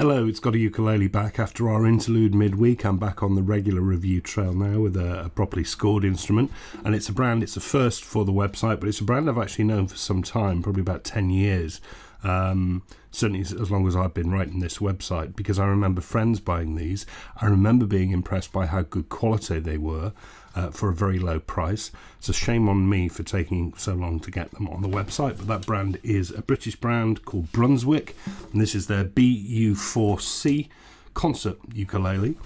Hello, it's GotAUkulele back after our interlude midweek. I'm back on the regular review trail now with a properly scored instrument, and it's a brand, it's a first for the website, but it's a brand I've actually known for some time, probably about 10 years, certainly as long as I've been writing this website, because I remember friends buying these. I remember being impressed by how good quality they were for a very low price. It's a shame on me for taking so long to get them on the website, but that brand is a British brand called Brunswick, and this is their BU4C concert ukulele.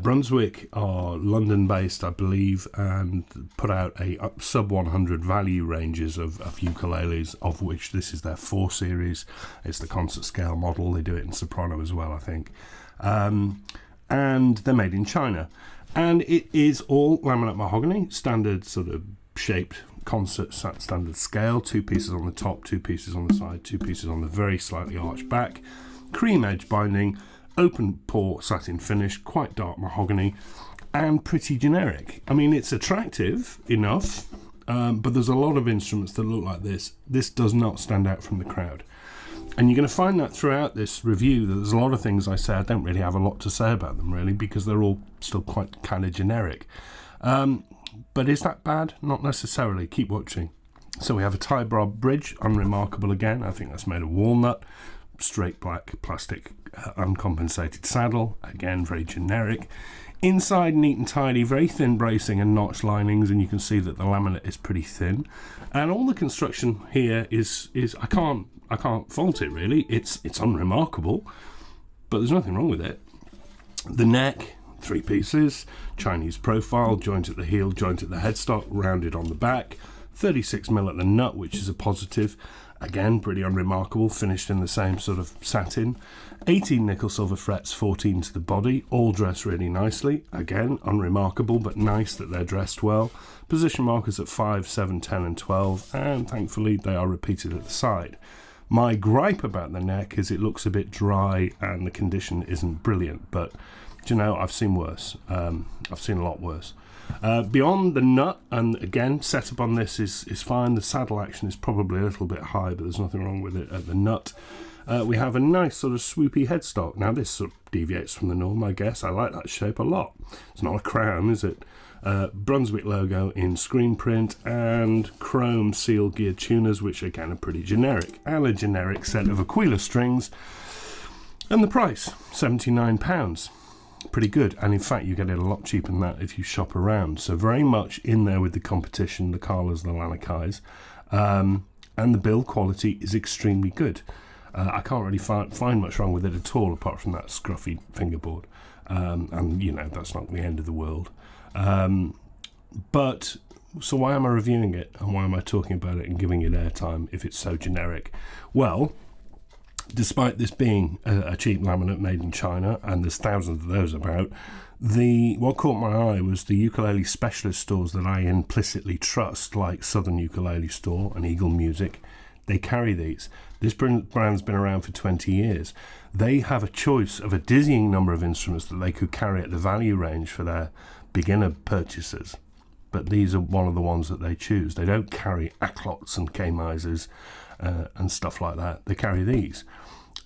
Brunswick are London based, I believe, and put out a sub 100 value ranges of ukuleles, of which this is their 4 series. It's the concert scale model. They do it in soprano as well, I think, and they're made in China. And it is all laminate mahogany, standard sort of shaped concert standard scale, 2 pieces on the top, 2 pieces on the side, 2 pieces on the very slightly arched back, cream edge binding, open pore satin finish, quite dark mahogany, and pretty generic. I mean, it's attractive enough, but there's a lot of instruments that look like this. This does not stand out from the crowd. And you're going to find that throughout this review, that there's a lot of things I say I don't really have a lot to say about them, really, because they're all still quite kind of generic. But is that bad? Not necessarily. Keep watching. So we have a tie bar bridge, unremarkable again. I think that's made of walnut. Straight black plastic uncompensated saddle, again very generic. Inside neat and tidy, very thin bracing and notch linings, and you can see that the laminate is pretty thin. And all the construction here is I can't fault it really. It's unremarkable, but there's nothing wrong with it. The neck, 3 pieces, Chinese profile, joint at the heel, joint at the headstock, rounded on the back, 36mm at the nut, which is a positive. Again, pretty unremarkable, finished in the same sort of satin. 18 nickel silver frets, 14 to the body, all dressed really nicely. Again, unremarkable, but nice that they're dressed well. Position markers at 5, 7, 10 and 12, and thankfully they are repeated at the side. My gripe about the neck is it looks a bit dry and the condition isn't brilliant, but do you know, I've seen worse. I've seen a lot worse. Beyond the nut, and again, setup on this is fine. The saddle action is probably a little bit high, but there's nothing wrong with it at the nut. We have a nice sort of swoopy headstock. Now this sort of deviates from the norm, I guess. I like that shape a lot. It's not a crown, is it? Brunswick logo in screen print and chrome seal geared tuners, which again are pretty generic, and a generic set of Ukulele strings. And the price, £79. Pretty good, and in fact you get it a lot cheaper than that if you shop around. So very much in there with the competition, the Carlas, the Lanakais, and the build quality is extremely good. I can't really find much wrong with it at all, apart from that scruffy fingerboard, and you know, that's not the end of the world. But so why am I reviewing it, and why am I talking about it and giving it airtime if it's so generic? Well, despite this being a cheap laminate made in China, and there's thousands of those about, what caught my eye was the ukulele specialist stores that I implicitly trust, like Southern Ukulele Store and Eagle Music. They carry these. This brand's been around for 20 years. They have a choice of a dizzying number of instruments that they could carry at the value range for their beginner purchasers, but these are one of the ones that they choose. They don't carry Aklots and K-Misers and stuff like that. They carry these.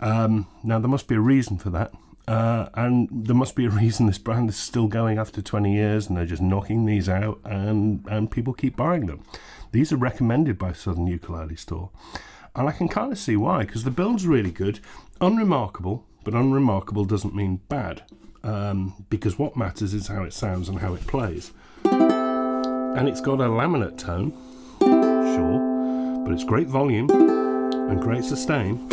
Now there must be a reason for that, and there must be a reason this brand is still going after 20 years and they're just knocking these out, and people keep buying them. These are recommended by Southern Ukulele Store, and I can kind of see why, because the build's really good, unremarkable, but unremarkable doesn't mean bad, because what matters is how it sounds and how it plays. And it's got a laminate tone, sure, but it's great volume and great sustain.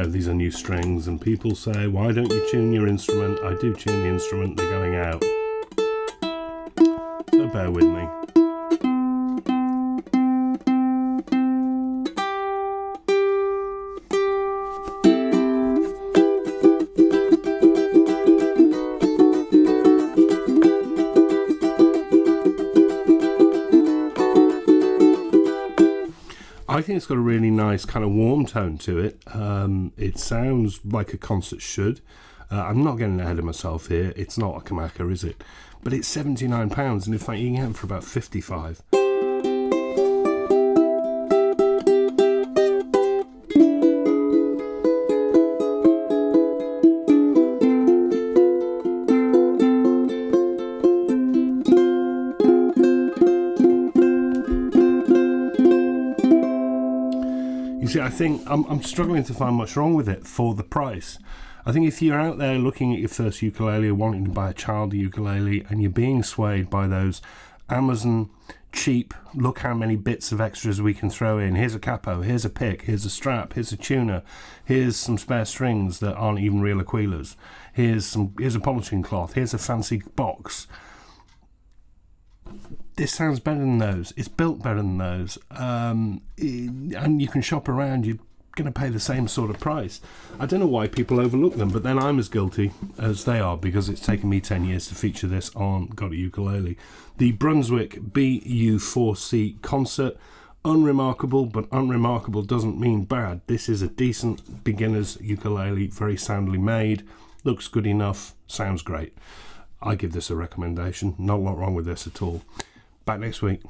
These are new strings, and people say, why don't you tune your instrument? I do tune the instrument, they're going out, so bear with me. I think it's got a really nice kind of warm tone to it. It sounds like a concert should. I'm not getting ahead of myself here. It's not a Kamaka, is it? But it's £79, and in fact you can get them for about £55. You see, I think I'm struggling to find much wrong with it for the price. I think if you're out there looking at your first ukulele or wanting to buy a child ukulele and you're being swayed by those Amazon cheap, look how many bits of extras we can throw in. Here's a capo, here's a pick, here's a strap, here's a tuner, here's some spare strings that aren't even real ukuleles, here's a polishing cloth, here's a fancy box. This sounds better than those. It's built better than those. And you can shop around. You're going to pay the same sort of price. I don't know why people overlook them, but then I'm as guilty as they are because it's taken me 10 years to feature this on GotAUkulele. The Brunswick BU4C concert. Unremarkable, but unremarkable doesn't mean bad. This is a decent beginner's ukulele, very soundly made, looks good enough, sounds great. I give this a recommendation. Not a lot wrong with this at all. Back next week.